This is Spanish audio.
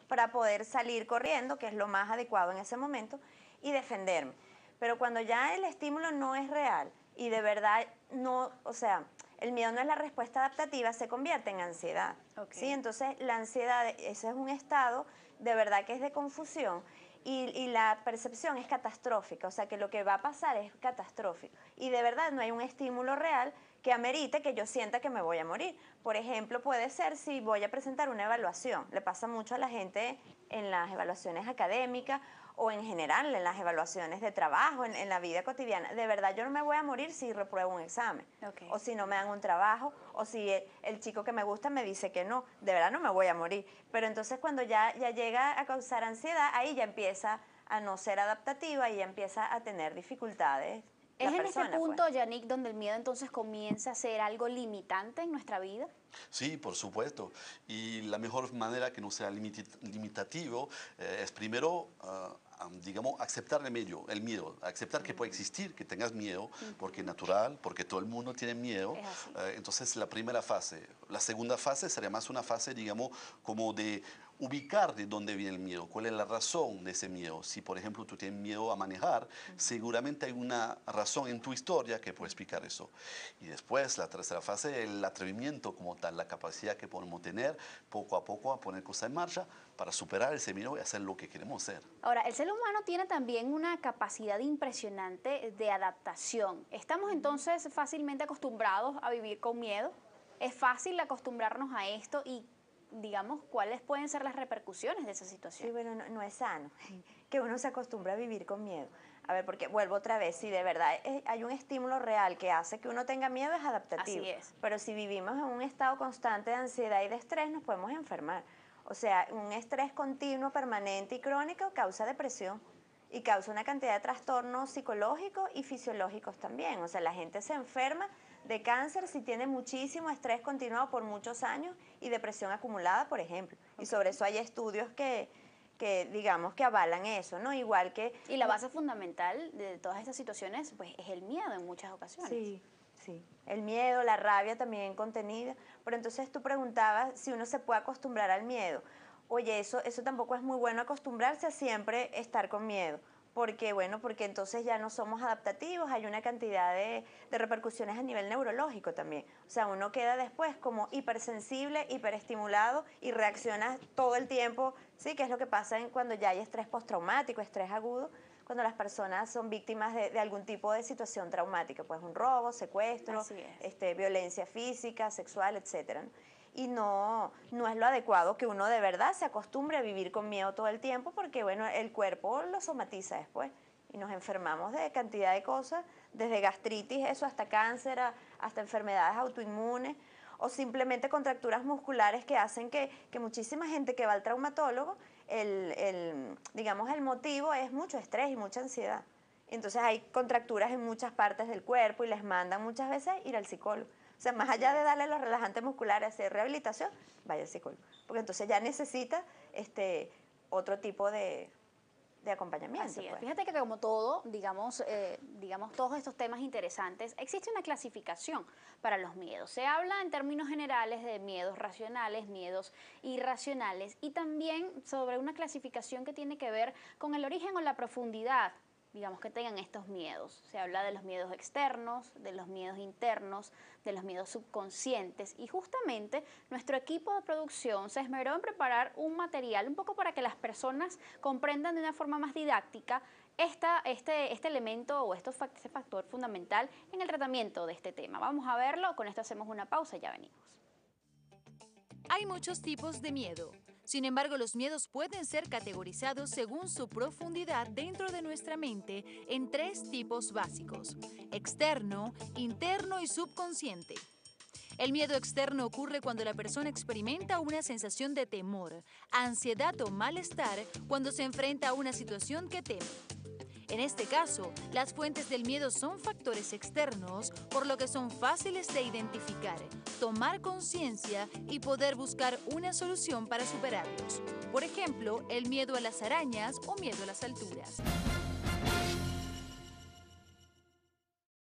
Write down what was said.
para poder salir corriendo, que es lo más adecuado en ese momento, y defenderme. Pero cuando ya el estímulo no es real y de verdad no, o sea, el miedo no es la respuesta adaptativa, se convierte en ansiedad. Okay. ¿Sí? Entonces la ansiedad, ese es un estado de verdad que es de confusión y la percepción es catastrófica, o sea que lo que va a pasar es catastrófico y de verdad no hay un estímulo real que amerite que yo sienta que me voy a morir. Por ejemplo, puede ser si voy a presentar una evaluación, le pasa mucho a la gente en las evaluaciones académicas o en general en las evaluaciones de trabajo, en la vida cotidiana. De verdad yo no me voy a morir si repruebo un examen, Okay. o si no me dan un trabajo, o si el chico que me gusta me dice que no, de verdad no me voy a morir. Pero entonces cuando ya llega a causar ansiedad, ahí ya empieza a no ser adaptativa y ya empieza a tener dificultades. ¿Es en este punto, pues. Yannick, donde el miedo entonces comienza a ser algo limitante en nuestra vida? Sí, por supuesto. Y la mejor manera que no sea limitativo es primero, digamos, aceptar el miedo, aceptar que puede existir, que tengas miedo, porque es natural, porque todo el mundo tiene miedo. Es así. Entonces, la primera fase. La segunda fase sería más una fase, digamos, como de ubicar de dónde viene el miedo, cuál es la razón de ese miedo. Si, por ejemplo, tú tienes miedo a manejar, seguramente hay una razón en tu historia que puede explicar eso. Y después, la tercera fase, el atrevimiento como tal, la capacidad que podemos tener poco a poco a poner cosas en marcha para superar ese miedo y hacer lo que queremos hacer. Ahora, el ser humano tiene también una capacidad impresionante de adaptación. ¿Estamos entonces fácilmente acostumbrados a vivir con miedo? ¿Es fácil acostumbrarnos a esto y, digamos, cuáles pueden ser las repercusiones de esa situación? Sí, bueno, no es sano que uno se acostumbre a vivir con miedo. A ver, porque vuelvo otra vez, si de verdad hay un estímulo real que hace que uno tenga miedo, es adaptativo. Así es. Pero si vivimos en un estado constante de ansiedad y de estrés, nos podemos enfermar. O sea, un estrés continuo, permanente y crónico causa depresión y causa una cantidad de trastornos psicológicos y fisiológicos también. O sea, la gente se enferma de cáncer si tiene muchísimo estrés continuado por muchos años y depresión acumulada, por ejemplo. Okay. Y sobre eso hay estudios que digamos que avalan eso, ¿no? Igual que... Y la base fundamental de todas estas situaciones, pues, es el miedo en muchas ocasiones. Sí, sí. El miedo, la rabia también contenida. Pero entonces tú preguntabas si uno se puede acostumbrar al miedo. Oye, eso tampoco es muy bueno acostumbrarse a siempre estar con miedo. Porque, bueno, porque entonces ya no somos adaptativos, hay una cantidad de repercusiones a nivel neurológico también. O sea, uno queda después como hipersensible, hiperestimulado y reacciona todo el tiempo, ¿sí? Que es lo que pasa cuando ya hay estrés postraumático, estrés agudo, cuando las personas son víctimas de algún tipo de situación traumática, pues un robo, secuestro, violencia física, sexual, etcétera, ¿no? Y no es lo adecuado que uno de verdad se acostumbre a vivir con miedo todo el tiempo porque, bueno, el cuerpo lo somatiza después y nos enfermamos de cantidad de cosas, desde gastritis, eso, hasta cáncer, hasta enfermedades autoinmunes o simplemente contracturas musculares que hacen que muchísima gente que va al traumatólogo, digamos, el motivo es mucho estrés y mucha ansiedad. Entonces hay contracturas en muchas partes del cuerpo y les mandan muchas veces ir al psicólogo. O sea, más allá de darle los relajantes musculares, hacer rehabilitación, vaya al psicólogo. Porque entonces ya necesita otro tipo de acompañamiento. Así es. Pues. Fíjate que como todo, digamos, todos estos temas interesantes, existe una clasificación para los miedos. Se habla en términos generales de miedos racionales, miedos irracionales y también sobre una clasificación que tiene que ver con el origen o la profundidad, digamos, que tengan estos miedos. Se habla de los miedos externos, de los miedos internos, de los miedos subconscientes y justamente nuestro equipo de producción se esmeró en preparar un material un poco para que las personas comprendan de una forma más didáctica este elemento o este factor fundamental en el tratamiento de este tema. Vamos a verlo, con esto hacemos una pausa y ya venimos. Hay muchos tipos de miedo. Sin embargo, los miedos pueden ser categorizados según su profundidad dentro de nuestra mente en 3 tipos básicos: externo, interno y subconsciente. El miedo externo ocurre cuando la persona experimenta una sensación de temor, ansiedad o malestar cuando se enfrenta a una situación que teme. En este caso, las fuentes del miedo son factores externos, por lo que son fáciles de identificar, tomar conciencia y poder buscar una solución para superarlos. Por ejemplo, el miedo a las arañas o miedo a las alturas.